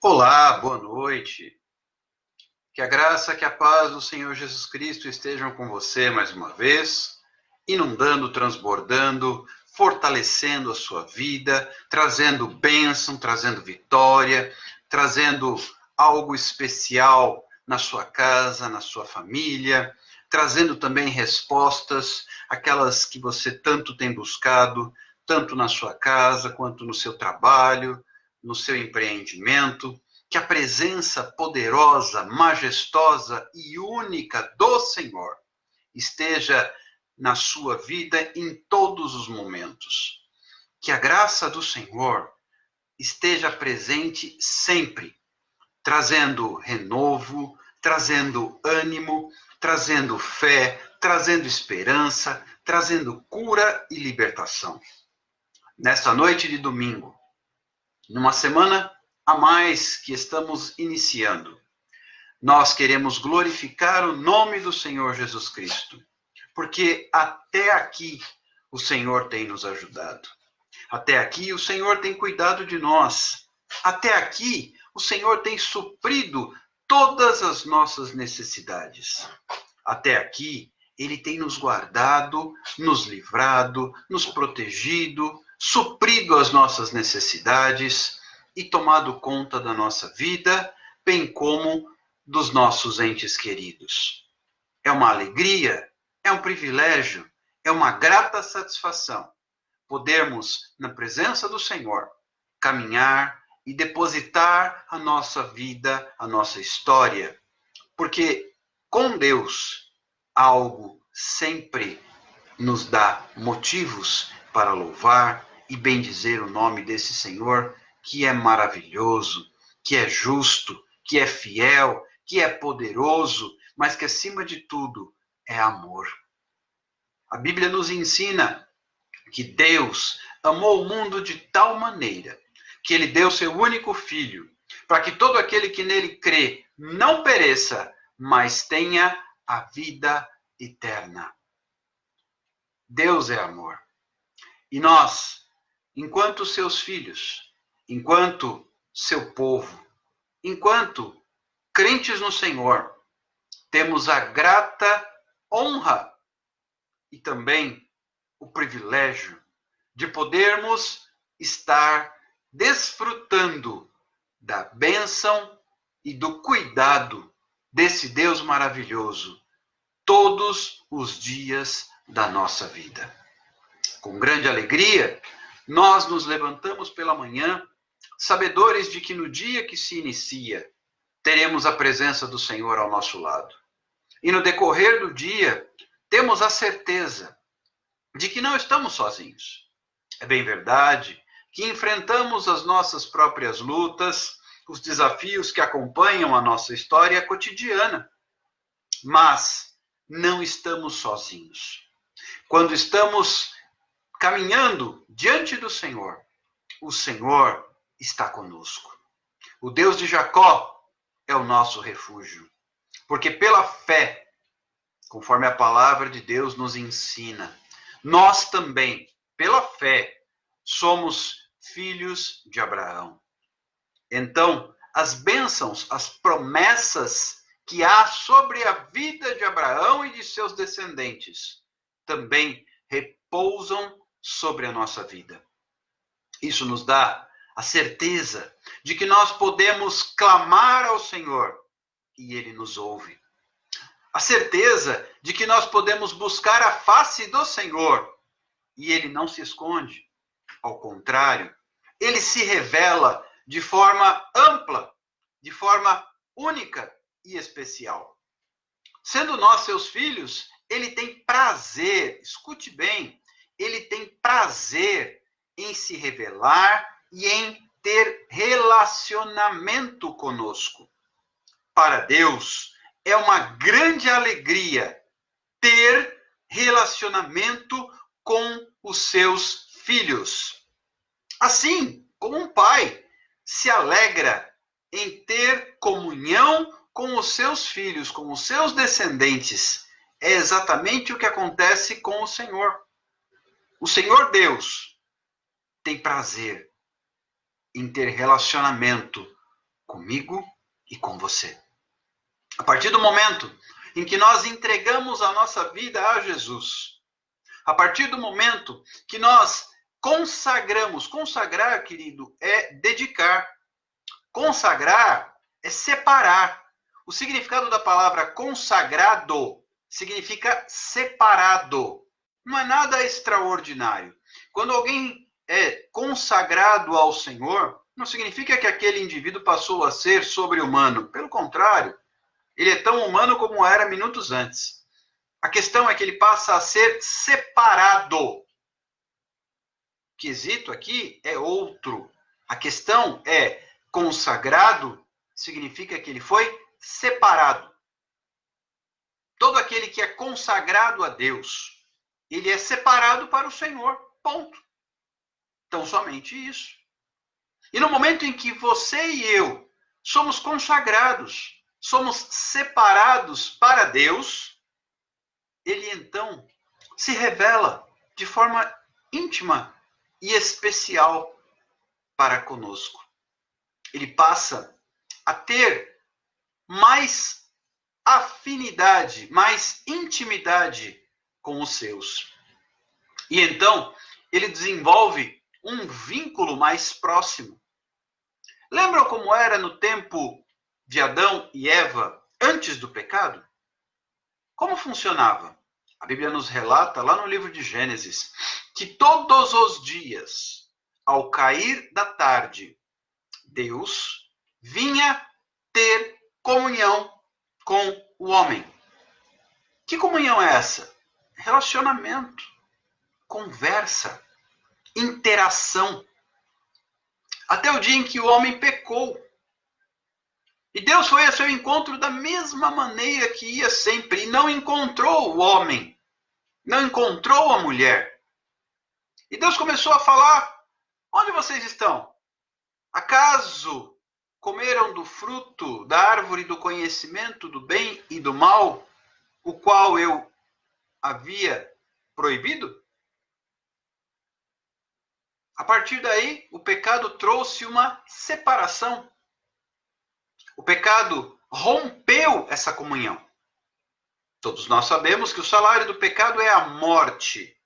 Olá, boa noite. Que a graça, que a paz do Senhor Jesus Cristo estejam com você mais uma vez, inundando, transbordando, fortalecendo a sua vida, trazendo bênção, trazendo vitória, trazendo algo especial na sua casa, na sua família, trazendo também respostas, aquelas que você tanto tem buscado, tanto na sua casa quanto no seu trabalho, no seu empreendimento. Que a presença poderosa, majestosa e única do Senhor esteja na sua vida em todos os momentos. Que a graça do Senhor esteja presente sempre, trazendo renovo, trazendo ânimo, trazendo fé, trazendo esperança, trazendo cura e libertação. Nesta noite de domingo, numa semana a mais que estamos iniciando, nós queremos glorificar o nome do Senhor Jesus Cristo, porque até aqui o Senhor tem nos ajudado. Até aqui o Senhor tem cuidado de nós. Até aqui o Senhor tem suprido todas as nossas necessidades. Até aqui Ele tem nos guardado, nos livrado, nos protegido, suprido as nossas necessidades e tomado conta da nossa vida, bem como dos nossos entes queridos. É uma alegria, é um privilégio, é uma grata satisfação podermos, na presença do Senhor, caminhar e depositar a nossa vida, a nossa história, porque com Deus algo sempre nos dá motivos para louvar e bendizer o nome desse Senhor, que é maravilhoso, que é justo, que é fiel, que é poderoso, mas que acima de tudo é amor. A Bíblia nos ensina que Deus amou o mundo de tal maneira que ele deu seu único filho, para que todo aquele que nele crê não pereça, mas tenha a vida eterna. Deus é amor. E nós, enquanto seus filhos, enquanto seu povo, enquanto crentes no Senhor, temos a grata honra e também o privilégio de podermos estar desfrutando da bênção e do cuidado desse Deus maravilhoso todos os dias da nossa vida. Com grande alegria, nós nos levantamos pela manhã, sabedores de que no dia que se inicia, teremos a presença do Senhor ao nosso lado. E no decorrer do dia, temos a certeza de que não estamos sozinhos. É bem verdade que enfrentamos as nossas próprias lutas, os desafios que acompanham a nossa história cotidiana, mas não estamos sozinhos. Quando estamos caminhando diante do Senhor, o Senhor está conosco. O Deus de Jacó é o nosso refúgio, porque pela fé, conforme a palavra de Deus nos ensina, nós também, pela fé, somos filhos de Abraão. Então, as bênçãos, as promessas que há sobre a vida de Abraão e de seus descendentes também repousam sobre a nossa vida. Isso nos dá a certeza de que nós podemos clamar ao Senhor e Ele nos ouve. A certeza de que nós podemos buscar a face do Senhor e Ele não se esconde. Ao contrário, Ele se revela de forma ampla, de forma única e especial. Sendo nós seus filhos, Ele tem prazer, escute bem, Ele tem prazer em se revelar e em ter relacionamento conosco. Para Deus, é uma grande alegria ter relacionamento com os seus filhos. Assim como um pai se alegra em ter comunhão com os seus filhos, com os seus descendentes, é exatamente o que acontece com o Senhor. O Senhor Deus tem prazer em ter relacionamento comigo e com você. A partir do momento em que nós entregamos a nossa vida a Jesus, a partir do momento que nós consagramos, consagrar, querido, é dedicar. Consagrar é separar. O significado da palavra consagrado significa separado. Não é nada extraordinário. Quando alguém é consagrado ao Senhor, não significa que aquele indivíduo passou a ser sobre-humano. Pelo contrário, ele é tão humano como era minutos antes. A questão é que ele passa a ser separado. O quesito aqui é outro. A questão é consagrado, significa que ele foi separado. Todo aquele que é consagrado a Deus, ele é separado para o Senhor. Ponto. Então, somente isso. E no momento em que você e eu somos consagrados, somos separados para Deus, ele então se revela de forma íntima e especial para conosco. Ele passa a ter mais afinidade, mais intimidade com os seus. E então, ele desenvolve um vínculo mais próximo. Lembram como era no tempo de Adão e Eva, antes do pecado? Como funcionava? A Bíblia nos relata, lá no livro de Gênesis, que todos os dias, ao cair da tarde, Deus vinha ter comunhão com o homem. Que comunhão é essa? Relacionamento, conversa, interação. Até o dia em que o homem pecou. E Deus foi a seu encontro da mesma maneira que ia sempre. E não encontrou o homem. Não encontrou a mulher. E Deus começou a falar: onde vocês estão? Acaso comeram do fruto da árvore do conhecimento do bem e do mal, o qual eu havia proibido? A partir daí, o pecado trouxe uma separação. O pecado rompeu essa comunhão. Todos nós sabemos que o salário do pecado é a morte.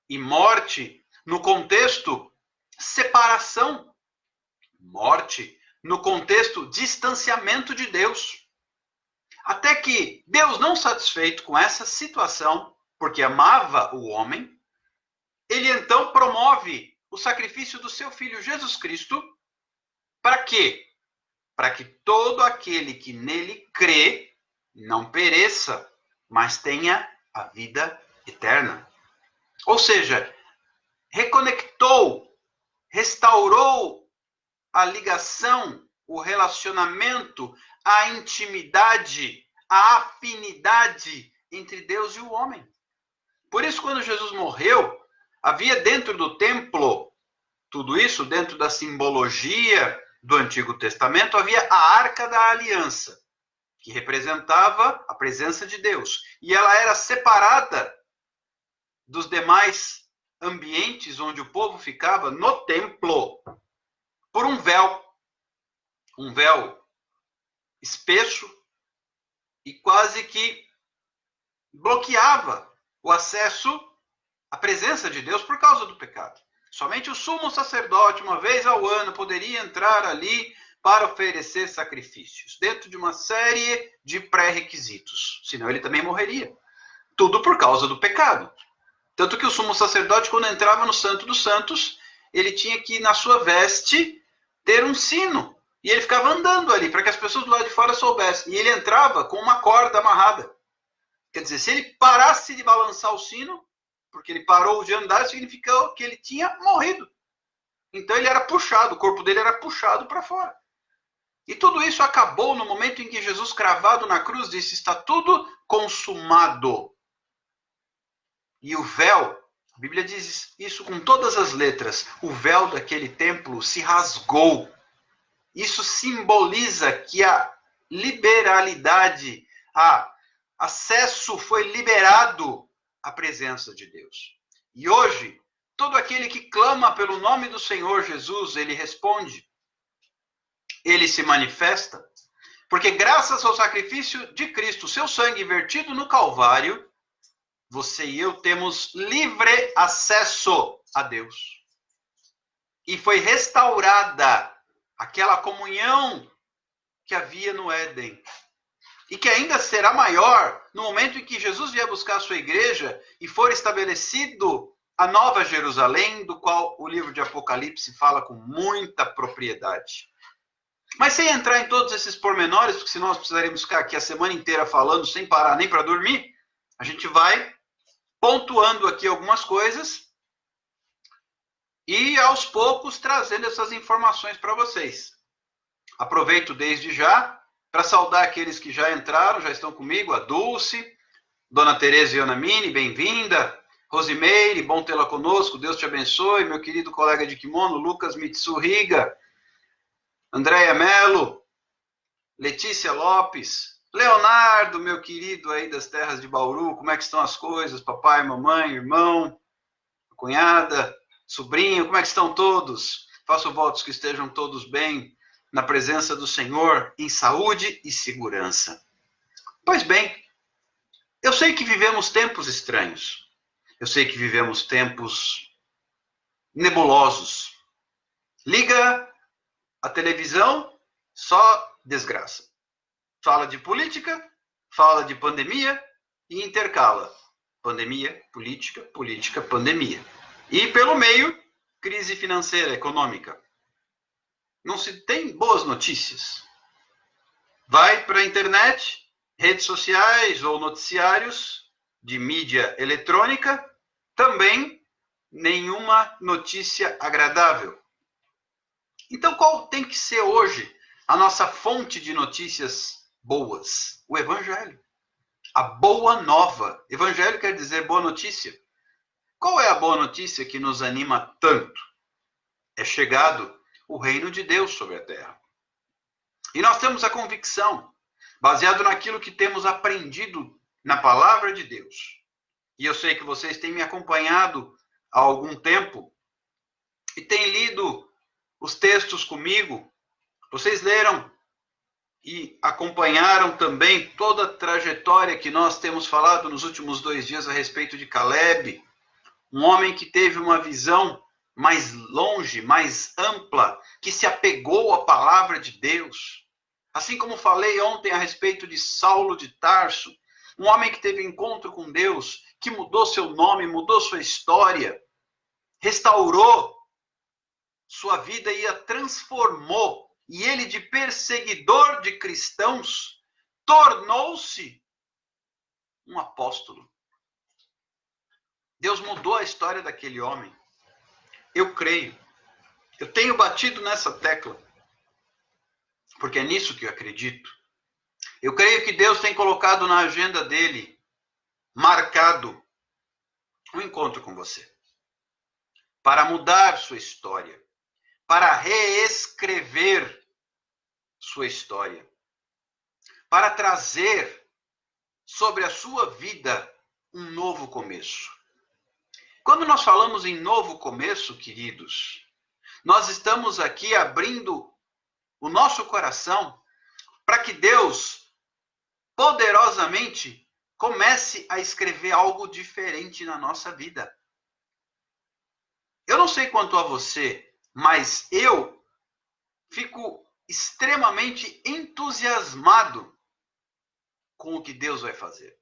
E morte, no contexto, separação. Morte, no contexto, distanciamento de Deus. Até que Deus, não satisfeito com essa situação, porque amava o homem, ele então promove o sacrifício do seu Filho Jesus Cristo. Para quê? Para que todo aquele que nele crê não pereça, mas tenha a vida eterna. Ou seja, reconectou, restaurou a ligação, o relacionamento, a intimidade, a afinidade entre Deus e o homem. Por isso, quando Jesus morreu, havia dentro do templo, tudo isso dentro da simbologia do Antigo Testamento, havia a Arca da Aliança, que representava a presença de Deus. E ela era separada dos demais ambientes onde o povo ficava no templo por um véu espesso e quase que bloqueava o acesso à presença de Deus por causa do pecado. Somente o sumo sacerdote, uma vez ao ano, poderia entrar ali para oferecer sacrifícios, dentro de uma série de pré-requisitos. Senão ele também morreria. Tudo por causa do pecado. Tanto que o sumo sacerdote, quando entrava no Santo dos Santos, ele tinha que, na sua veste, ter um sino. E ele ficava andando ali, para que as pessoas do lado de fora soubessem. E ele entrava com uma corda amarrada. Quer dizer, se ele parasse de balançar o sino, porque ele parou de andar, significou que ele tinha morrido. Então ele era puxado, o corpo dele era puxado para fora. E tudo isso acabou no momento em que Jesus, cravado na cruz, disse: está tudo consumado. E o véu, a Bíblia diz isso com todas as letras, o véu daquele templo se rasgou. Isso simboliza que a liberalidade, a acesso foi liberado à presença de Deus. E hoje, todo aquele que clama pelo nome do Senhor Jesus, ele responde. ele se manifesta, porque graças ao sacrifício de Cristo, seu sangue vertido no Calvário, você e eu temos livre acesso a Deus. E foi restaurada aquela comunhão que havia no Éden. E que ainda será maior no momento em que Jesus vier buscar a sua igreja e for estabelecido a nova Jerusalém, do qual o livro de Apocalipse fala com muita propriedade. Mas sem entrar em todos esses pormenores, porque senão nós precisaríamos ficar aqui a semana inteira falando sem parar nem para dormir, a gente vai pontuando aqui algumas coisas e aos poucos trazendo essas informações para vocês. Aproveito desde já para saudar aqueles que já entraram, já estão comigo, a Dulce, Dona Tereza e Ana Mini, bem-vinda. Rosimeire, bom tê-la conosco, Deus te abençoe. Meu querido colega de kimono, Lucas Mitsuhiga. Andréia Melo, Letícia Lopes, Leonardo, meu querido aí das terras de Bauru, como é que estão as coisas? Papai, mamãe, irmão, cunhada, sobrinho, como é que estão todos? Faço votos que estejam todos bem, na presença do Senhor, em saúde e segurança. Pois bem, eu sei que vivemos tempos estranhos. Eu sei que vivemos tempos nebulosos. Liga a televisão, só desgraça. Fala de política, fala de pandemia e intercala. Pandemia, política, política, pandemia. E pelo meio, crise financeira, econômica. Não se tem boas notícias. Vai para a internet, redes sociais ou noticiários de mídia eletrônica, também nenhuma notícia agradável. Então, qual tem que ser hoje a nossa fonte de notícias boas? O Evangelho. A boa nova. Evangelho quer dizer boa notícia. Qual é a boa notícia que nos anima tanto? É chegado o reino de Deus sobre a terra. E nós temos a convicção, baseado naquilo que temos aprendido na palavra de Deus. E eu sei que vocês têm me acompanhado há algum tempo e têm lido os textos comigo. Vocês leram e acompanharam também toda a trajetória que nós temos falado nos últimos 2 dias a respeito de Caleb, um homem que teve uma visão mais longe, mais ampla, que se apegou à palavra de Deus. Assim como falei ontem a respeito de Saulo de Tarso, um homem que teve encontro com Deus, que mudou seu nome, mudou sua história, restaurou sua vida e a transformou. E ele, de perseguidor de cristãos, tornou-se um apóstolo. Deus mudou a história daquele homem. Eu creio. Eu tenho batido nessa tecla. Porque é nisso que eu acredito. Eu creio que Deus tem colocado na agenda dele, marcado, um encontro com você. Para mudar sua história. Para reescrever sua história. Para trazer sobre a sua vida um novo começo. Quando nós falamos em novo começo, queridos, nós estamos aqui abrindo o nosso coração para que Deus poderosamente comece a escrever algo diferente na nossa vida. Eu não sei quanto a você, mas eu fico extremamente entusiasmado com o que Deus vai fazer.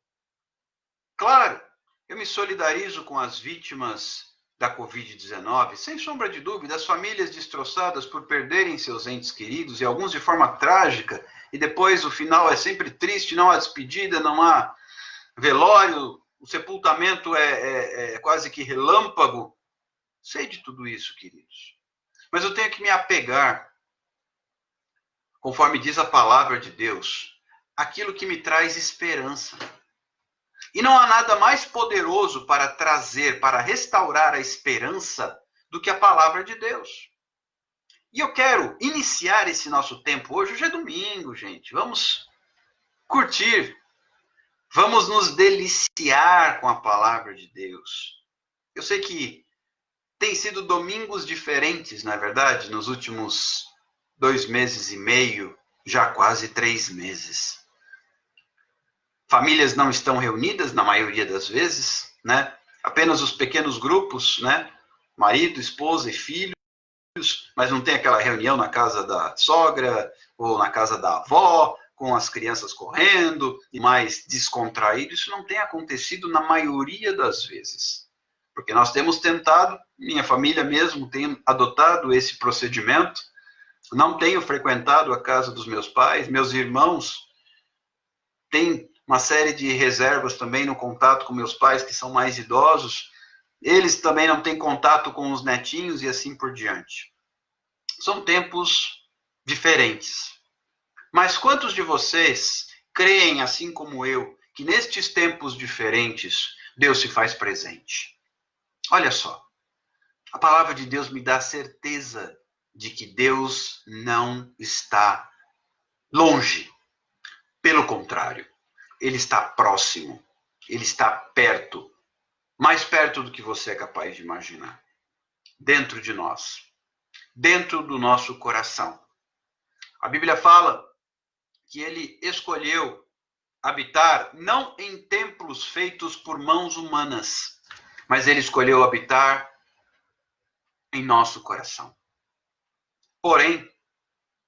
Claro, eu me solidarizo com as vítimas da Covid-19, sem sombra de dúvida, as famílias destroçadas por perderem seus entes queridos, e alguns de forma trágica, e depois o final é sempre triste, não há despedida, não há velório, o sepultamento é quase que relâmpago. Sei de tudo isso, queridos. Mas eu tenho que me apegar, conforme diz a palavra de Deus, àquilo que me traz esperança. E não há nada mais poderoso para trazer, para restaurar a esperança do que a palavra de Deus. E eu quero iniciar esse nosso tempo hoje. Hoje é domingo, gente. Vamos curtir. Vamos nos deliciar com a palavra de Deus. Eu sei que tem sido domingos diferentes, na verdade, nos últimos 2 meses e meio, já quase 3 meses. Famílias não estão reunidas na maioria das vezes, né? Apenas os pequenos grupos, né? Marido, esposa e filhos, mas não tem aquela reunião na casa da sogra ou na casa da avó, com as crianças correndo e mais descontraído. Isso não tem acontecido na maioria das vezes. Porque nós temos tentado, minha família mesmo tem adotado esse procedimento. Não tenho frequentado a casa dos meus pais, meus irmãos têm uma série de reservas também no contato com meus pais que são mais idosos. Eles também não têm contato com os netinhos e assim por diante. São tempos diferentes. Mas quantos de vocês creem, assim como eu, que nestes tempos diferentes Deus se faz presente? Olha só, a palavra de Deus me dá certeza de que Deus não está longe. Pelo contrário, Ele está próximo, Ele está perto, mais perto do que você é capaz de imaginar. Dentro de nós, dentro do nosso coração. A Bíblia fala que Ele escolheu habitar não em templos feitos por mãos humanas, mas Ele escolheu habitar em nosso coração. Porém,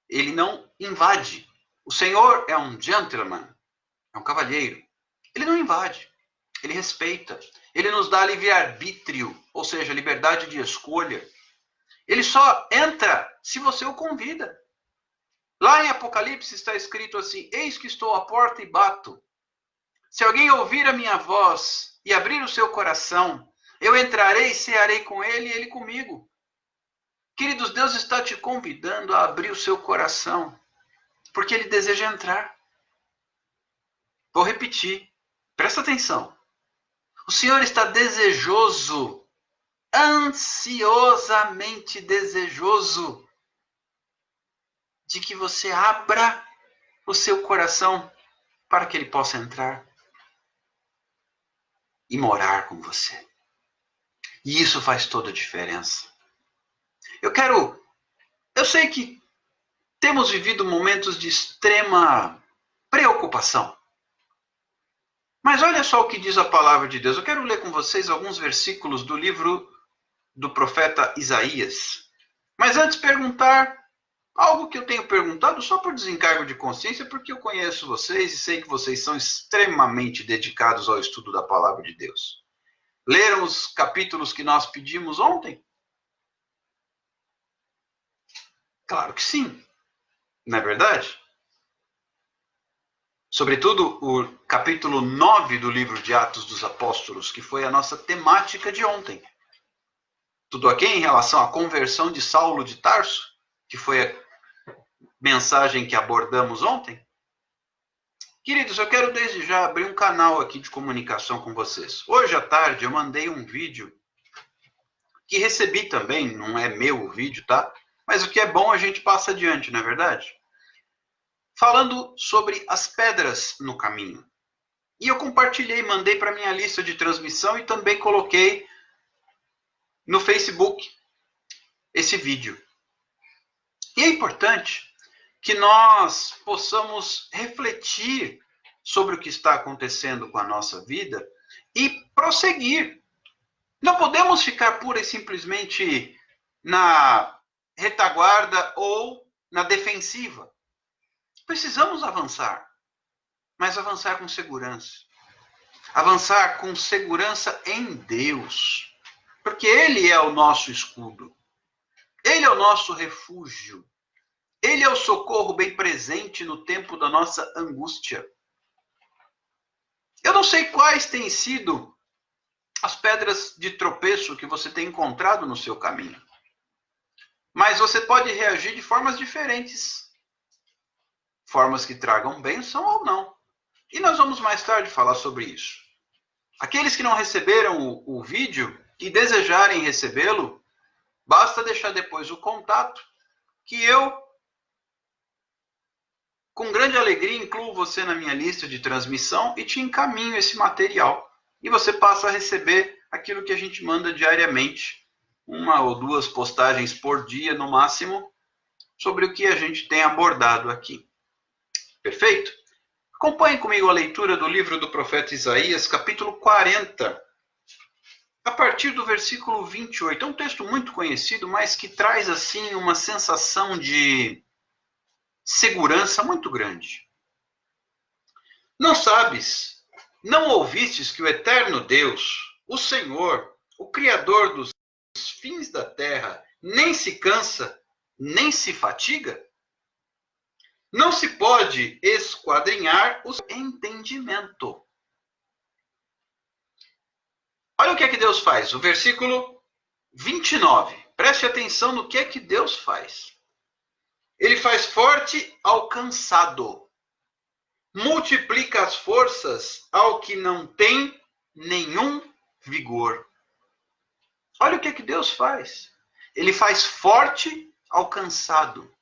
Ele não invade. O Senhor é um gentleman, é um cavalheiro. Ele não invade, Ele respeita. Ele nos dá livre-arbítrio, ou seja, liberdade de escolha. Ele só entra se você o convida. Lá em Apocalipse está escrito assim: eis que estou à porta e bato. Se alguém ouvir a minha voz e abrir o seu coração, eu entrarei e cearei com ele e ele comigo. Queridos, Deus está te convidando a abrir o seu coração, porque Ele deseja entrar. Vou repetir, presta atenção. O Senhor está desejoso, ansiosamente desejoso, de que você abra o seu coração para que Ele possa entrar e morar com você. E isso faz toda a diferença. Eu sei que temos vivido momentos de extrema preocupação. Mas olha só o que diz a palavra de Deus. Eu quero ler com vocês alguns versículos do livro do profeta Isaías. Mas antes perguntar algo que eu tenho perguntado só por desencargo de consciência, porque eu conheço vocês e sei que vocês são extremamente dedicados ao estudo da palavra de Deus. Leram os capítulos que nós pedimos ontem? Claro que sim. Não é verdade? Sobretudo o capítulo 9 do livro de Atos dos Apóstolos, que foi a nossa temática de ontem. Tudo ok em relação à conversão de Saulo de Tarso, que foi a mensagem que abordamos ontem? Queridos, eu quero desde já abrir um canal aqui de comunicação com vocês. Hoje à tarde eu mandei um vídeo que recebi também, não é meu o vídeo, tá? Mas o que é bom a gente passa adiante, não é verdade? Falando sobre as pedras no caminho. E eu compartilhei, mandei para minha lista de transmissão e também coloquei no Facebook esse vídeo. E é importante que nós possamos refletir sobre o que está acontecendo com a nossa vida e prosseguir. Não podemos ficar pura e simplesmente na retaguarda ou na defensiva. Precisamos avançar, mas avançar com segurança. Avançar com segurança em Deus, porque Ele é o nosso escudo. Ele é o nosso refúgio. Ele é o socorro bem presente no tempo da nossa angústia. Eu não sei quais têm sido as pedras de tropeço que você tem encontrado no seu caminho. Mas você pode reagir de formas diferentes. Formas que tragam bênção ou não. E nós vamos mais tarde falar sobre isso. Aqueles que não receberam o vídeo e desejarem recebê-lo, basta deixar depois o contato, que eu, com grande alegria, incluo você na minha lista de transmissão e te encaminho esse material. E você passa a receber aquilo que a gente manda diariamente, 1 ou 2 postagens por dia no máximo, sobre o que a gente tem abordado aqui. Perfeito? Acompanhe comigo a leitura do livro do profeta Isaías, capítulo 40, a partir do versículo 28. É um texto muito conhecido, mas que traz assim uma sensação de segurança muito grande. Não sabes, não ouvistes que o eterno Deus, o Senhor, o Criador dos fins da terra, nem se cansa, nem se fatiga? Não se pode esquadrinhar o entendimento. Olha o que é que Deus faz. O versículo 29. Preste atenção no que é que Deus faz. Ele faz forte ao cansado. Multiplica as forças ao que não tem nenhum vigor. Olha o que é que Deus faz. Ele faz forte ao cansado.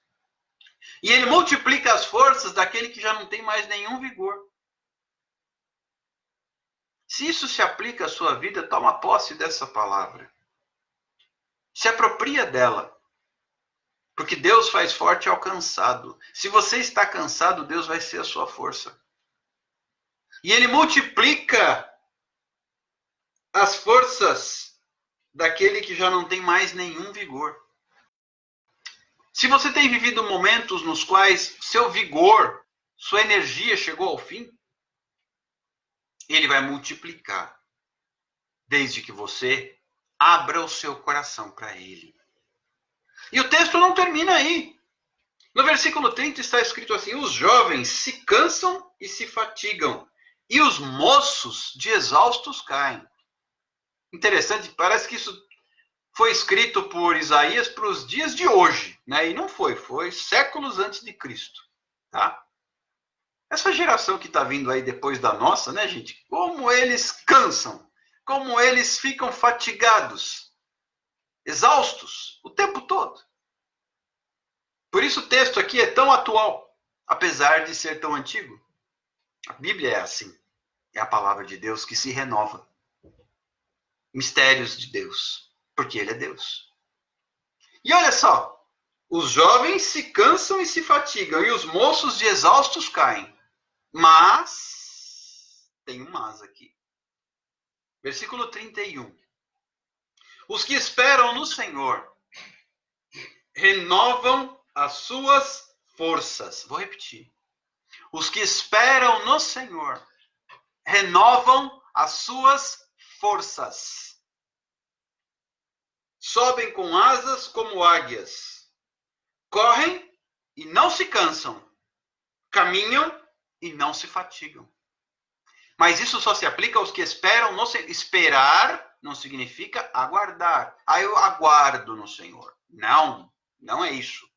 E ele multiplica as forças daquele que já não tem mais nenhum vigor. Se isso se aplica à sua vida, toma posse dessa palavra. Se apropria dela. Porque Deus faz forte ao cansado. Se você está cansado, Deus vai ser a sua força. E ele multiplica as forças daquele que já não tem mais nenhum vigor. Se você tem vivido momentos nos quais seu vigor, sua energia chegou ao fim, ele vai multiplicar, desde que você abra o seu coração para ele. E o texto não termina aí. No versículo 30 está escrito assim: os jovens se cansam e se fatigam, e os moços de exaustos caem. Interessante, parece que isso foi escrito por Isaías para os dias de hoje, né? E não foi séculos antes de Cristo, tá? Essa geração que está vindo aí depois da nossa, né, gente? Como eles cansam, como eles ficam fatigados, exaustos o tempo todo. Por isso o texto aqui é tão atual, apesar de ser tão antigo. A Bíblia é assim, é a palavra de Deus que se renova. Mistérios de Deus, porque Ele é Deus. E olha só, os jovens se cansam e se fatigam, e os moços de exaustos caem. Mas, tem um mas aqui. Versículo 31. Os que esperam no Senhor renovam as suas forças. Vou repetir. Os que esperam no Senhor renovam as suas forças. Sobem com asas como águias. Correm e não se cansam. Caminham e não se fatigam. Mas isso só se aplica aos que esperam no Senhor. Esperar não significa aguardar. Eu aguardo no Senhor. Não, não é isso.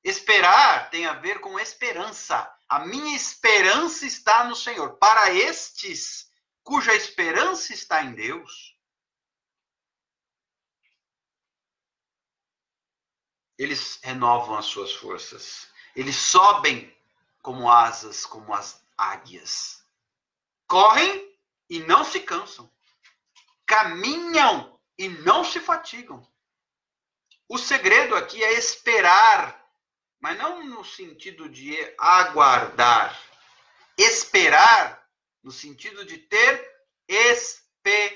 Esperar tem a ver com esperança. A minha esperança está no Senhor. Para estes cuja esperança está em Deus, eles renovam as suas forças. Eles sobem como asas, como as águias. Correm e não se cansam. Caminham e não se fatigam. O segredo aqui é esperar, mas não no sentido de aguardar. Esperar no sentido de ter esperança.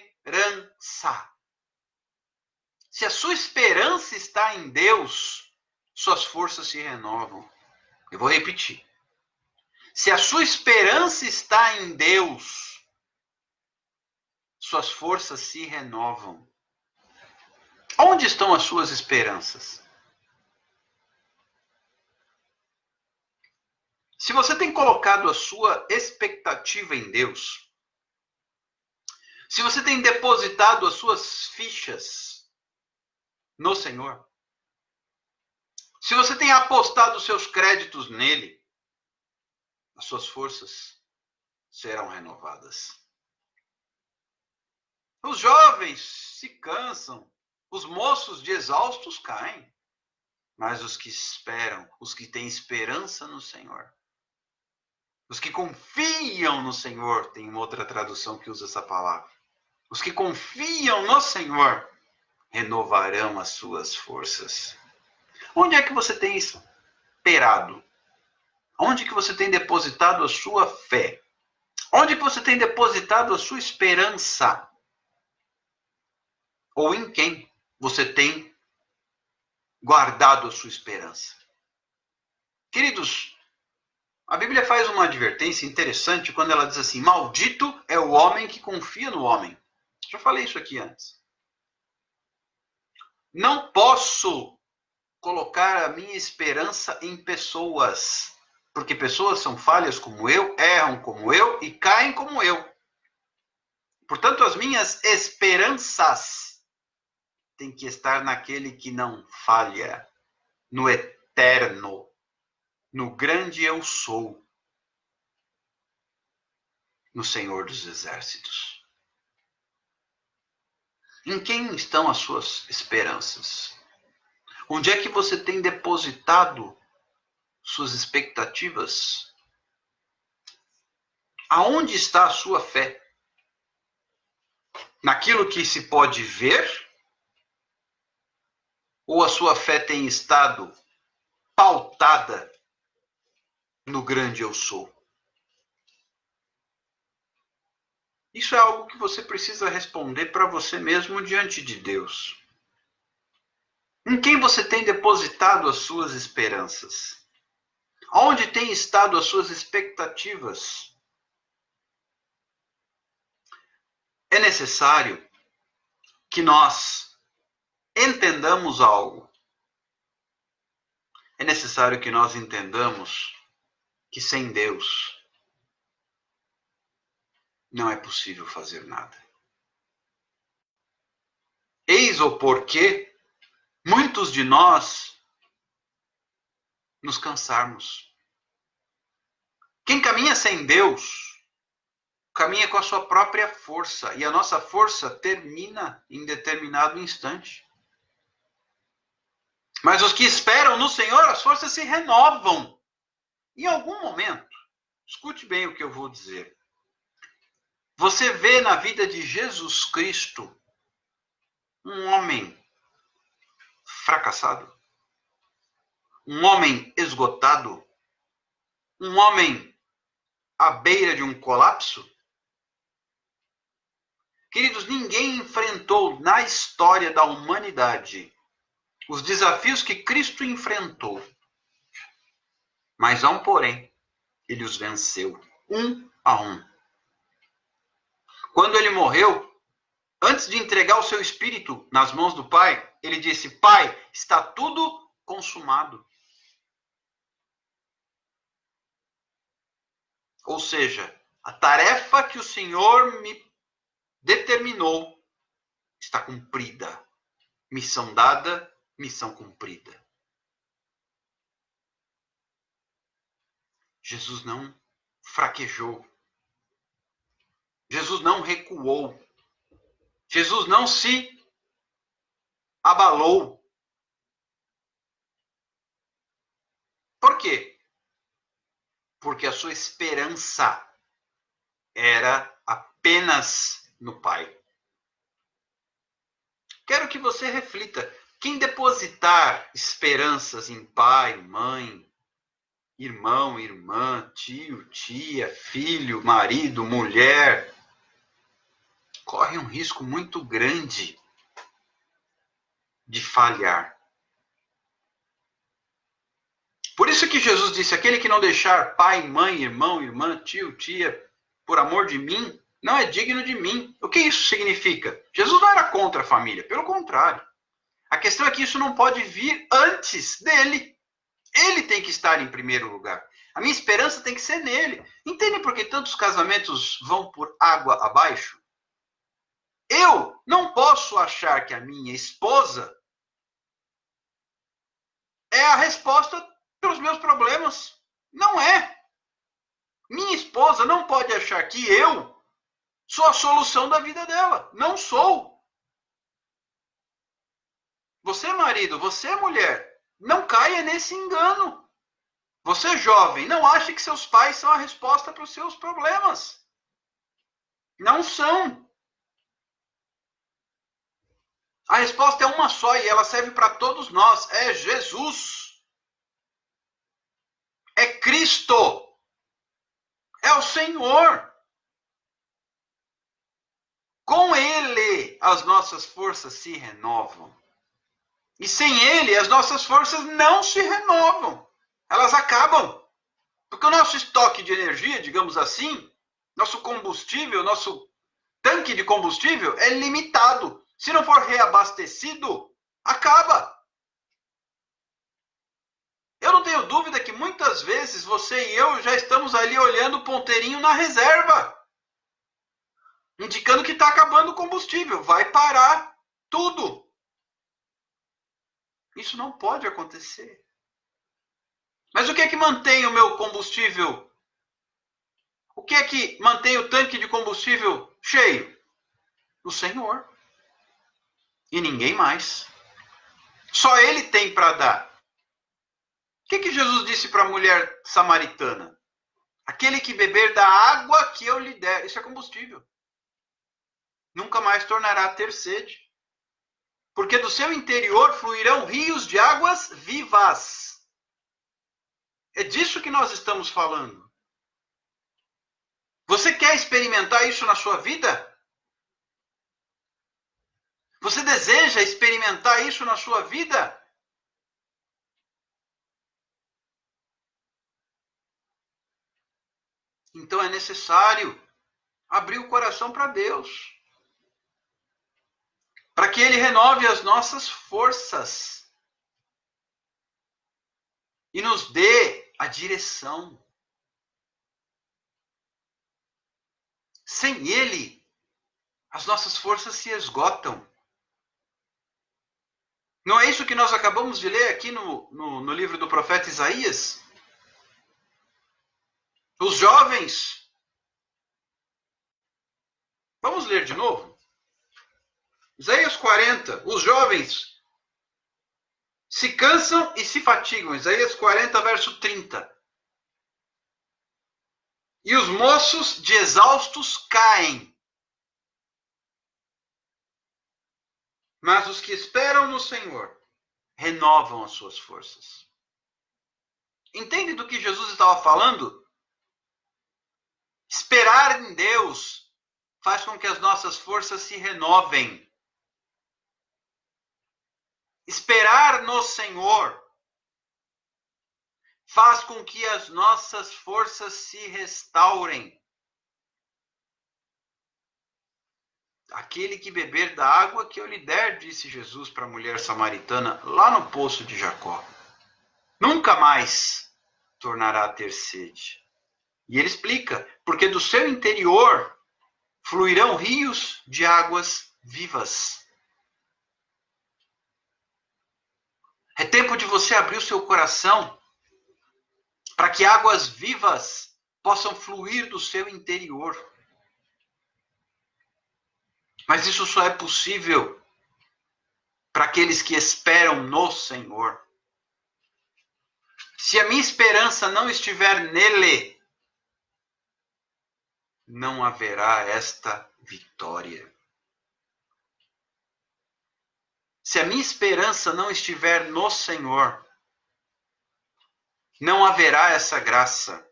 Se a sua esperança está em Deus, suas forças se renovam. Eu vou repetir. Se a sua esperança está em Deus, suas forças se renovam. Onde estão as suas esperanças? Se você tem colocado a sua expectativa em Deus, se você tem depositado as suas fichas no Senhor, se você tem apostado os seus créditos nele, as suas forças serão renovadas. Os jovens se cansam, os moços de exaustos caem, mas os que esperam, os que têm esperança no Senhor, os que confiam no Senhor, tem uma outra tradução que usa essa palavra, os que confiam no Senhor renovarão as suas forças. Onde é que você tem esperado? Onde que você tem depositado a sua fé? Onde que você tem depositado a sua esperança? Ou em quem você tem guardado a sua esperança? Queridos, a Bíblia faz uma advertência interessante quando ela diz assim: maldito é o homem que confia no homem. Já falei isso aqui antes. Não posso colocar a minha esperança em pessoas, porque pessoas são falhas como eu, erram como eu e caem como eu. Portanto, as minhas esperanças têm que estar naquele que não falha, no eterno, no grande eu sou, no Senhor dos Exércitos. Em quem estão as suas esperanças? Onde é que você tem depositado suas expectativas? Aonde está a sua fé? Naquilo que se pode ver? Ou a sua fé tem estado pautada no grande eu sou? Isso é algo que você precisa responder para você mesmo diante de Deus. Em quem você tem depositado as suas esperanças? Onde têm estado as suas expectativas? É necessário que nós entendamos algo. É necessário que nós entendamos que sem Deus não é possível fazer nada. Eis o porquê muitos de nós nos cansarmos. Quem caminha sem Deus, caminha com a sua própria força, e a nossa força termina em determinado instante. Mas os que esperam no Senhor, as forças se renovam. Em algum momento, escute bem o que eu vou dizer. Você vê na vida de Jesus Cristo um homem fracassado, um homem esgotado, um homem à beira de um colapso? Queridos, ninguém enfrentou na história da humanidade os desafios que Cristo enfrentou. Mas há um porém, ele os venceu, um a um. Quando ele morreu, antes de entregar o seu espírito nas mãos do Pai, ele disse: Pai, está tudo consumado. Ou seja, a tarefa que o Senhor me determinou está cumprida. Missão dada, missão cumprida. Jesus não fraquejou. Jesus não recuou. Jesus não se abalou. Por quê? Porque a sua esperança era apenas no Pai. Quero que você reflita. Quem depositar esperanças em pai, mãe, irmão, irmã, tio, tia, filho, marido, mulher, corre um risco muito grande de falhar. Por isso que Jesus disse: aquele que não deixar pai, mãe, irmão, irmã, tio, tia, por amor de mim, não é digno de mim. O que isso significa? Jesus não era contra a família, pelo contrário. A questão é que isso não pode vir antes dele. Ele tem que estar em primeiro lugar. A minha esperança tem que ser nele. Entende por que tantos casamentos vão por água abaixo? Eu não posso achar que a minha esposa é a resposta para os meus problemas. Não é. Minha esposa não pode achar que eu sou a solução da vida dela. Não sou. Você, marido, você, mulher, não caia nesse engano. Você, jovem, não ache que seus pais são a resposta para os seus problemas. Não são. A resposta é uma só e ela serve para todos nós. É Jesus. É Cristo. É o Senhor. Com Ele, as nossas forças se renovam. E sem Ele, as nossas forças não se renovam. Elas acabam. Porque o nosso estoque de energia, digamos assim, nosso combustível, nosso tanque de combustível é limitado. Se não for reabastecido, acaba. Eu não tenho dúvida que muitas vezes você e eu já estamos ali olhando o ponteirinho na reserva, indicando que está acabando o combustível. Vai parar tudo. Isso não pode acontecer. Mas o que é que mantém o meu combustível? O que é que mantém o tanque de combustível cheio? O Senhor. E ninguém mais. Só Ele tem para dar. O que Jesus disse para a mulher samaritana? Aquele que beber da água que eu lhe der. Isso é combustível. Nunca mais tornará a ter sede. Porque do seu interior fluirão rios de águas vivas. É disso que nós estamos falando. Você quer experimentar isso na sua vida? Você deseja experimentar isso na sua vida? Então é necessário abrir o coração para Deus. Para que Ele renove as nossas forças. E nos dê a direção. Sem Ele, as nossas forças se esgotam. Não é isso que nós acabamos de ler aqui no livro do profeta Isaías? Os jovens. Vamos ler de novo? Isaías 40. Os jovens se cansam e se fatigam. Isaías 40, verso 30. E os moços de exaustos caem. Mas os que esperam no Senhor renovam as suas forças. Entende do que Jesus estava falando? Esperar em Deus faz com que as nossas forças se renovem. Esperar no Senhor faz com que as nossas forças se restaurem. Aquele que beber da água que eu lhe der, disse Jesus para a mulher samaritana lá no poço de Jacó, nunca mais tornará a ter sede. E ele explica, porque do seu interior fluirão rios de águas vivas. É tempo de você abrir o seu coração para que águas vivas possam fluir do seu interior. Mas isso só é possível para aqueles que esperam no Senhor. Se a minha esperança não estiver nele, não haverá esta vitória. Se a minha esperança não estiver no Senhor, não haverá essa graça.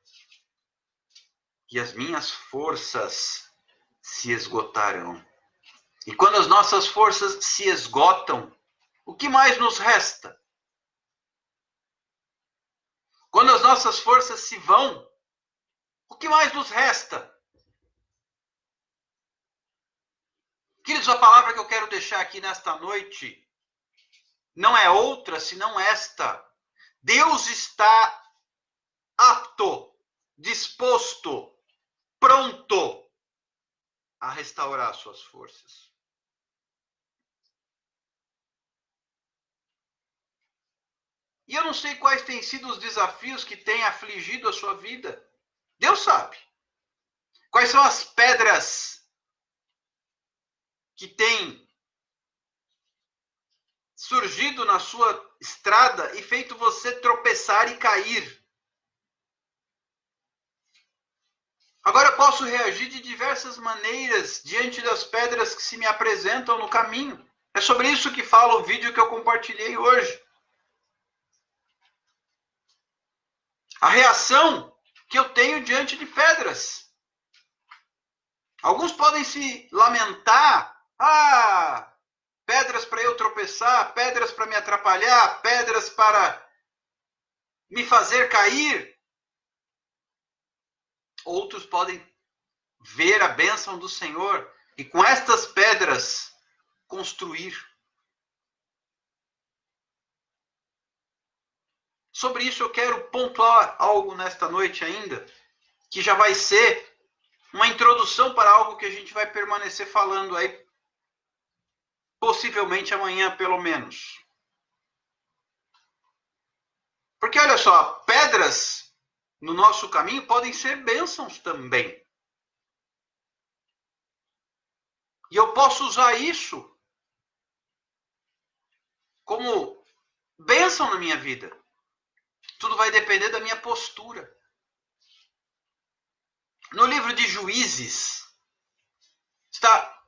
E as minhas forças se esgotarão. E quando as nossas forças se esgotam, o que mais nos resta? Quando as nossas forças se vão, o que mais nos resta? Queridos, a palavra que eu quero deixar aqui nesta noite não é outra senão esta. Deus está apto, disposto, pronto a restaurar suas forças. E eu não sei quais têm sido os desafios que têm afligido a sua vida. Deus sabe. Quais são as pedras que têm surgido na sua estrada e feito você tropeçar e cair. Agora eu posso reagir de diversas maneiras diante das pedras que se me apresentam no caminho. É sobre isso que fala o vídeo que eu compartilhei hoje. A reação que eu tenho diante de pedras. Alguns podem se lamentar. Pedras para eu tropeçar, pedras para me atrapalhar, pedras para me fazer cair. Outros podem ver a bênção do Senhor e com estas pedras construir. Sobre isso eu quero pontuar algo nesta noite ainda, que já vai ser uma introdução para algo que a gente vai permanecer falando aí, possivelmente amanhã, pelo menos. Porque olha só, pedras no nosso caminho podem ser bênçãos também. E eu posso usar isso como bênção na minha vida. Tudo vai depender da minha postura. No livro de Juízes, está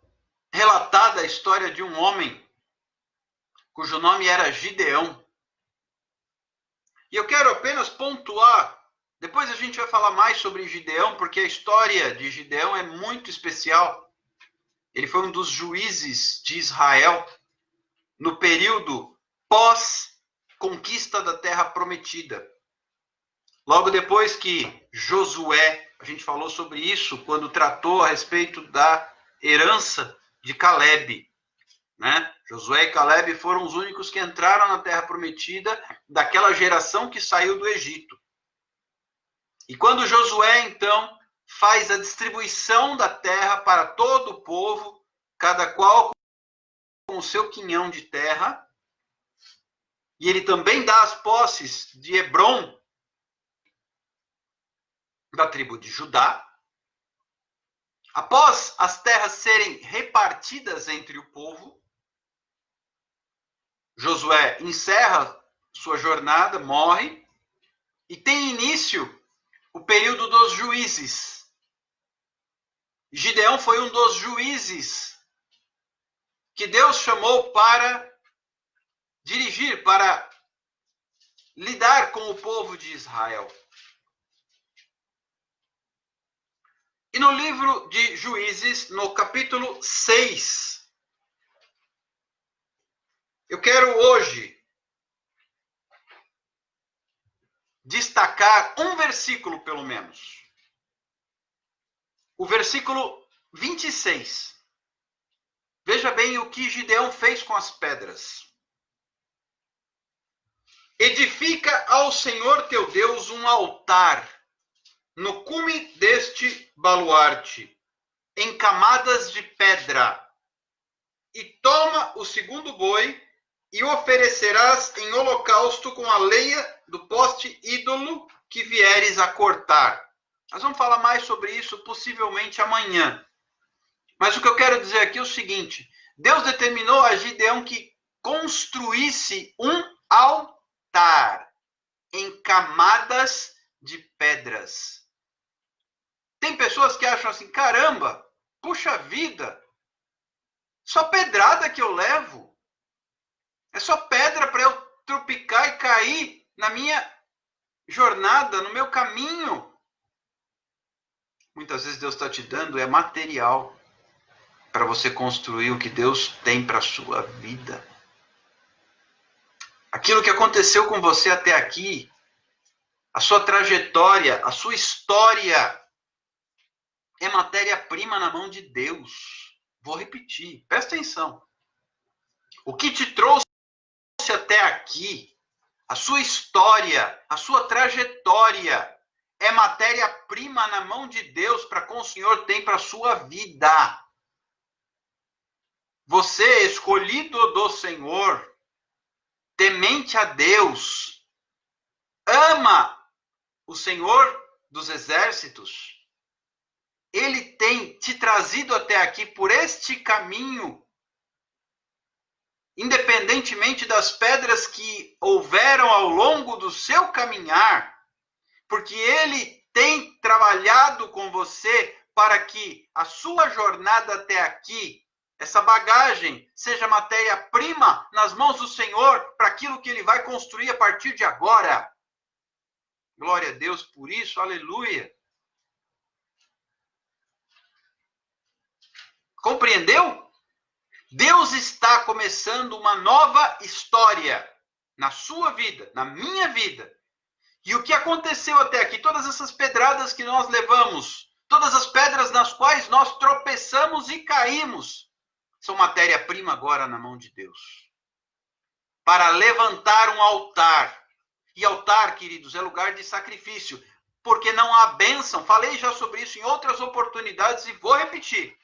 relatada a história de um homem cujo nome era Gideão. E eu quero apenas pontuar, depois a gente vai falar mais sobre Gideão, porque a história de Gideão é muito especial. Ele foi um dos juízes de Israel no período pós-conquista da Terra Prometida. Logo depois que Josué, a gente falou sobre isso quando tratou a respeito da herança de Caleb, né? Josué e Caleb foram os únicos que entraram na Terra Prometida daquela geração que saiu do Egito. E quando Josué, então, faz a distribuição da terra para todo o povo, cada qual com o seu quinhão de terra, e ele também dá as posses de Hebrom, da tribo de Judá. Após as terras serem repartidas entre o povo, Josué encerra sua jornada, morre, e tem início o período dos juízes. Gideão foi um dos juízes que Deus chamou para dirigir, para lidar com o povo de Israel. E no livro de Juízes, no capítulo 6, eu quero hoje destacar um versículo, pelo menos. O versículo 26. Veja bem o que Gideão fez com as pedras. Edifica ao Senhor teu Deus um altar no cume deste baluarte, em camadas de pedra, e toma o segundo boi e oferecerás em holocausto com a lenha do poste ídolo que vieres a cortar. Nós vamos falar mais sobre isso possivelmente amanhã. Mas o que eu quero dizer aqui é o seguinte: Deus determinou a Gideão que construísse um altar em camadas de pedras. Tem pessoas que acham assim, caramba, puxa vida, só pedrada que eu levo. É só pedra para eu tropicar e cair na minha jornada, no meu caminho. Muitas vezes Deus está te dando material para você construir o que Deus tem para a sua vida. Aquilo que aconteceu com você até aqui, a sua trajetória, a sua história, é matéria-prima na mão de Deus. Vou repetir, presta atenção. O que te trouxe até aqui, a sua história, a sua trajetória, é matéria-prima na mão de Deus para que o Senhor tem para a sua vida. Você, escolhido do Senhor, temente a Deus, ama o Senhor dos exércitos, Ele tem te trazido até aqui por este caminho, independentemente das pedras que houveram ao longo do seu caminhar, porque Ele tem trabalhado com você para que a sua jornada até aqui essa bagagem seja matéria-prima nas mãos do Senhor para aquilo que Ele vai construir a partir de agora. Glória a Deus por isso, aleluia. Compreendeu? Deus está começando uma nova história na sua vida, na minha vida. E o que aconteceu até aqui, todas essas pedradas que nós levamos, todas as pedras nas quais nós tropeçamos e caímos, são matéria-prima agora na mão de Deus. Para levantar um altar. E altar, queridos, é lugar de sacrifício. Porque não há bênção. Falei já sobre isso em outras oportunidades e vou repetir.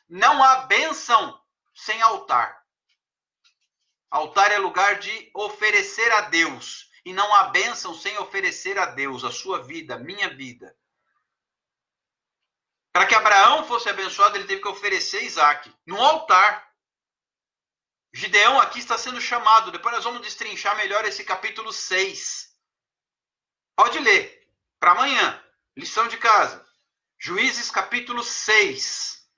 Não há bênção sem altar. Altar é lugar de oferecer a Deus. E não há bênção sem oferecer a Deus a sua vida, a minha vida. Para que Abraão fosse abençoado, ele teve que oferecer Isaac no altar. Gideão aqui está sendo chamado. Depois nós vamos destrinchar melhor esse capítulo 6. Pode ler. Para amanhã. Lição de casa. Juízes capítulo 6.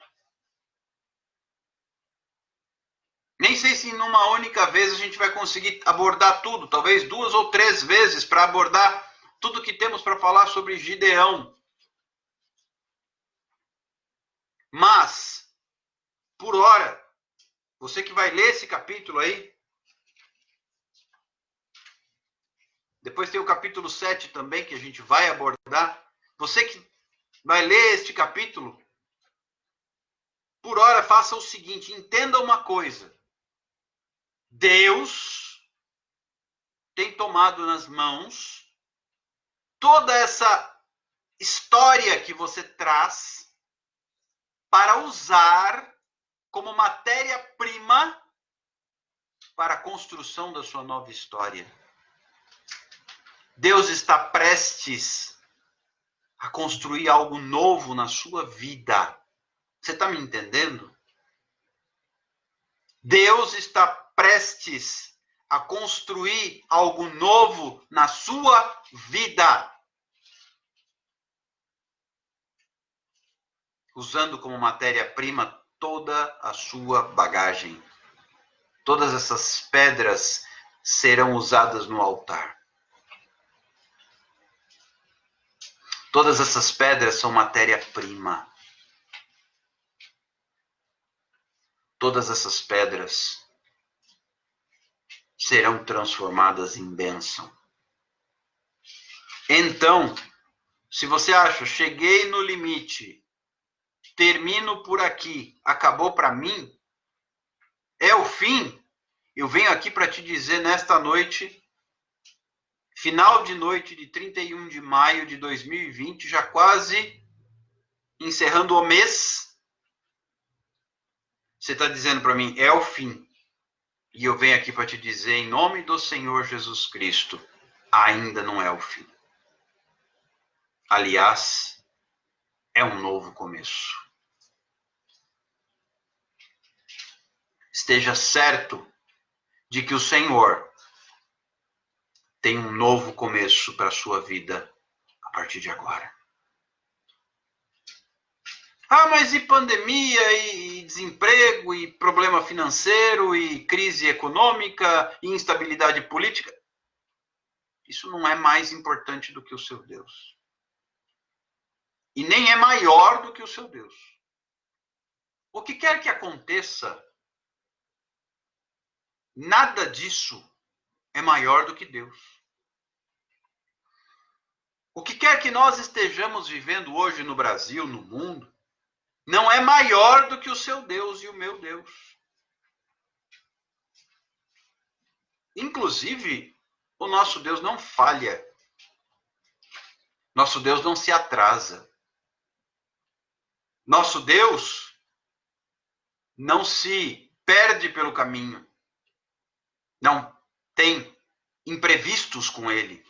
Nem sei se numa única vez a gente vai conseguir abordar tudo. Talvez 2 ou 3 vezes para abordar tudo que temos para falar sobre Gideão. Mas, por hora, você que vai ler esse capítulo aí, depois tem o capítulo 7 também, que a gente vai abordar. Você que vai ler este capítulo, por hora, faça o seguinte, entenda uma coisa. Deus tem tomado nas mãos toda essa história que você traz para usar como matéria-prima para a construção da sua nova história. Deus está prestes a construir algo novo na sua vida. Você está me entendendo? Deus está prestes a construir algo novo na sua vida. Usando como matéria-prima toda a sua bagagem. Todas essas pedras serão usadas no altar. Todas essas pedras são matéria-prima. Todas essas pedras serão transformadas em bênção. Então, se você acha, cheguei no limite, termino por aqui, acabou para mim, é o fim, eu venho aqui para te dizer nesta noite, final de noite de 31 de maio de 2020, já quase encerrando o mês, você está dizendo para mim, é o fim. E eu venho aqui para te dizer, em nome do Senhor Jesus Cristo, ainda não é o fim. Aliás, é um novo começo. Esteja certo de que o Senhor tem um novo começo para a sua vida a partir de agora. Ah, mas e pandemia, e desemprego, e problema financeiro, e crise econômica, e instabilidade política? Isso não é mais importante do que o seu Deus. E nem é maior do que o seu Deus. O que quer que aconteça, nada disso é maior do que Deus. O que quer que nós estejamos vivendo hoje no Brasil, no mundo, não é maior do que o seu Deus e o meu Deus. Inclusive, o nosso Deus não falha. Nosso Deus não se atrasa. Nosso Deus não se perde pelo caminho. Não tem imprevistos com ele.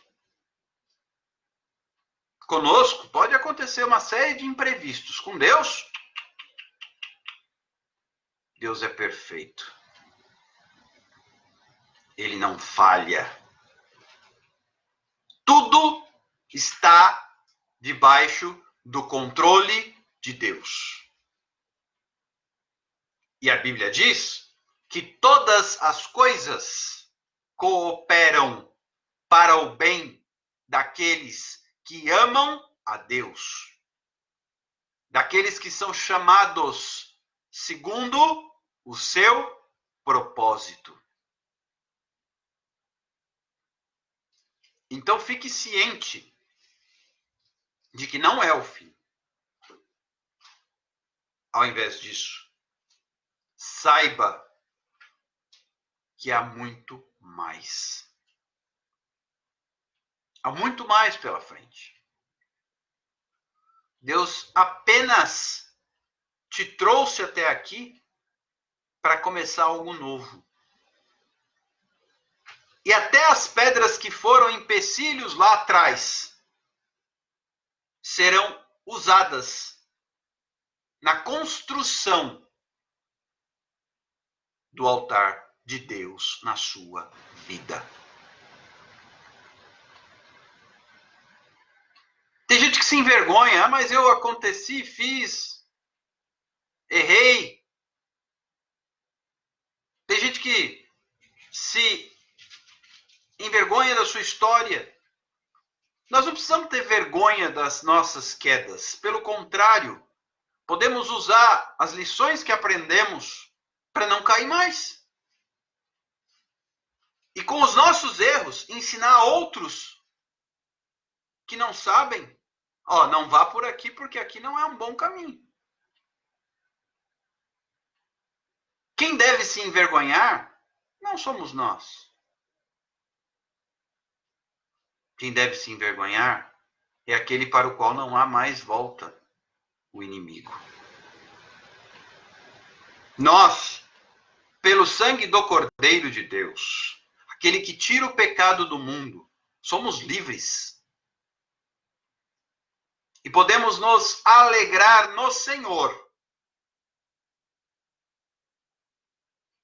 Conosco pode acontecer uma série de imprevistos. Com Deus, Deus é perfeito. Ele não falha. Tudo está debaixo do controle de Deus. E a Bíblia diz que todas as coisas cooperam para o bem daqueles que amam a Deus, daqueles que são chamados segundo o seu propósito. Então fique ciente de que não é o fim. Ao invés disso, saiba que há muito mais. Há muito mais pela frente. Deus apenas te trouxe até aqui para começar algo novo. E até as pedras que foram empecilhos lá atrás serão usadas na construção do altar de Deus na sua vida. Tem gente que se envergonha, mas eu aconteci, fiz, errei. Tem gente que se envergonha da sua história. Nós não precisamos ter vergonha das nossas quedas. Pelo contrário, podemos usar as lições que aprendemos para não cair mais. E com os nossos erros, ensinar a outros que não sabem, não vá por aqui porque aqui não é um bom caminho. Quem deve se envergonhar não somos nós. Quem deve se envergonhar é aquele para o qual não há mais volta, o inimigo. Nós, pelo sangue do Cordeiro de Deus, aquele que tira o pecado do mundo, somos livres. E podemos nos alegrar no Senhor,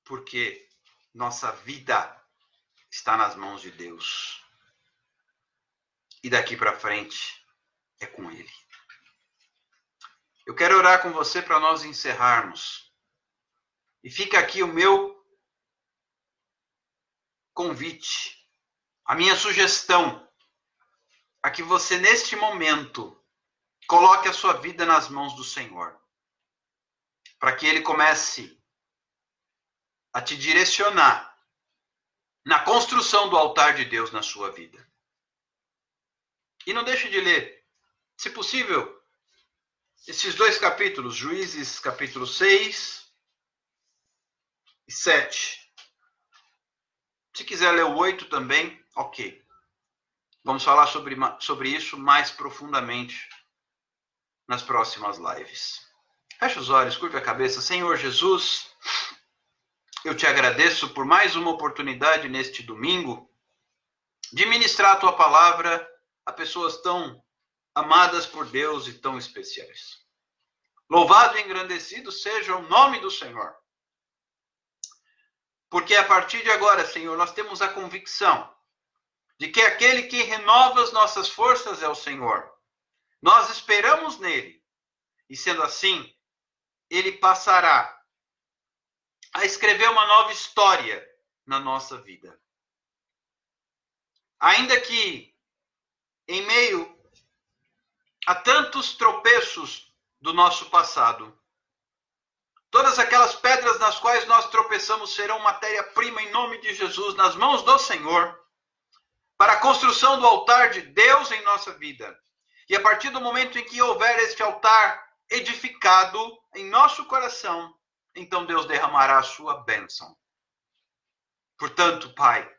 porque nossa vida está nas mãos de Deus. E daqui para frente é com Ele. Eu quero orar com você para nós encerrarmos. E fica aqui o meu convite, a minha sugestão, a que você neste momento coloque a sua vida nas mãos do Senhor, para que Ele comece a te direcionar na construção do altar de Deus na sua vida. E não deixe de ler, se possível, esses 2 capítulos, Juízes capítulo 6 e 7. Se quiser ler o 8 também, ok. Vamos falar sobre isso mais profundamente nas próximas lives. Feche os olhos, curve a cabeça. Senhor Jesus, eu te agradeço por mais uma oportunidade neste domingo de ministrar a tua palavra a pessoas tão amadas por Deus e tão especiais. Louvado e engrandecido seja o nome do Senhor. Porque a partir de agora, Senhor, nós temos a convicção de que aquele que renova as nossas forças é o Senhor. Nós esperamos nele. E sendo assim, ele passará a escrever uma nova história na nossa vida. Ainda que em meio a tantos tropeços do nosso passado, todas aquelas pedras nas quais nós tropeçamos serão matéria-prima em nome de Jesus, nas mãos do Senhor, para a construção do altar de Deus em nossa vida. E a partir do momento em que houver este altar edificado em nosso coração, então Deus derramará a sua bênção. Portanto, Pai,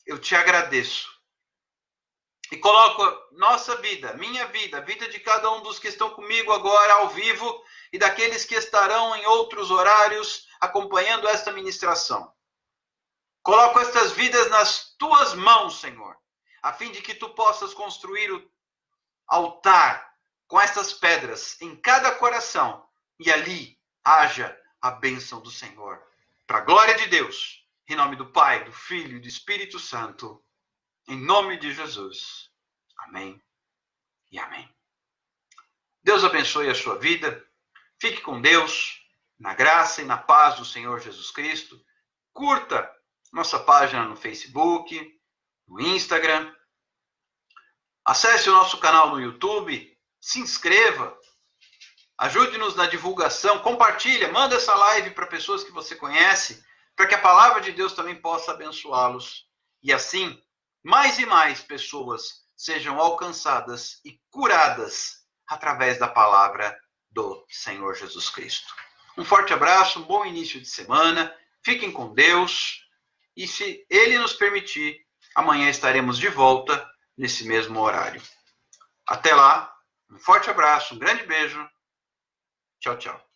eu te agradeço e coloco nossa vida, minha vida, a vida de cada um dos que estão comigo agora ao vivo e daqueles que estarão em outros horários acompanhando esta ministração. Coloco estas vidas nas tuas mãos, Senhor, a fim de que tu possas construir o altar com estas pedras em cada coração e ali haja a bênção do Senhor. Para a glória de Deus, em nome do Pai, do Filho e do Espírito Santo, em nome de Jesus. Amém e amém. Deus abençoe a sua vida. Fique com Deus. Na graça e na paz do Senhor Jesus Cristo. Curta nossa página no Facebook, no Instagram. Acesse o nosso canal no YouTube. Se inscreva. Ajude-nos na divulgação. Compartilha. Manda essa live para pessoas que você conhece, para que a palavra de Deus também possa abençoá-los. E assim, mais e mais pessoas sejam alcançadas e curadas através da palavra do Senhor Jesus Cristo. Um forte abraço, um bom início de semana. Fiquem com Deus. E se Ele nos permitir, amanhã estaremos de volta nesse mesmo horário. Até lá, um forte abraço, um grande beijo. Tchau, tchau.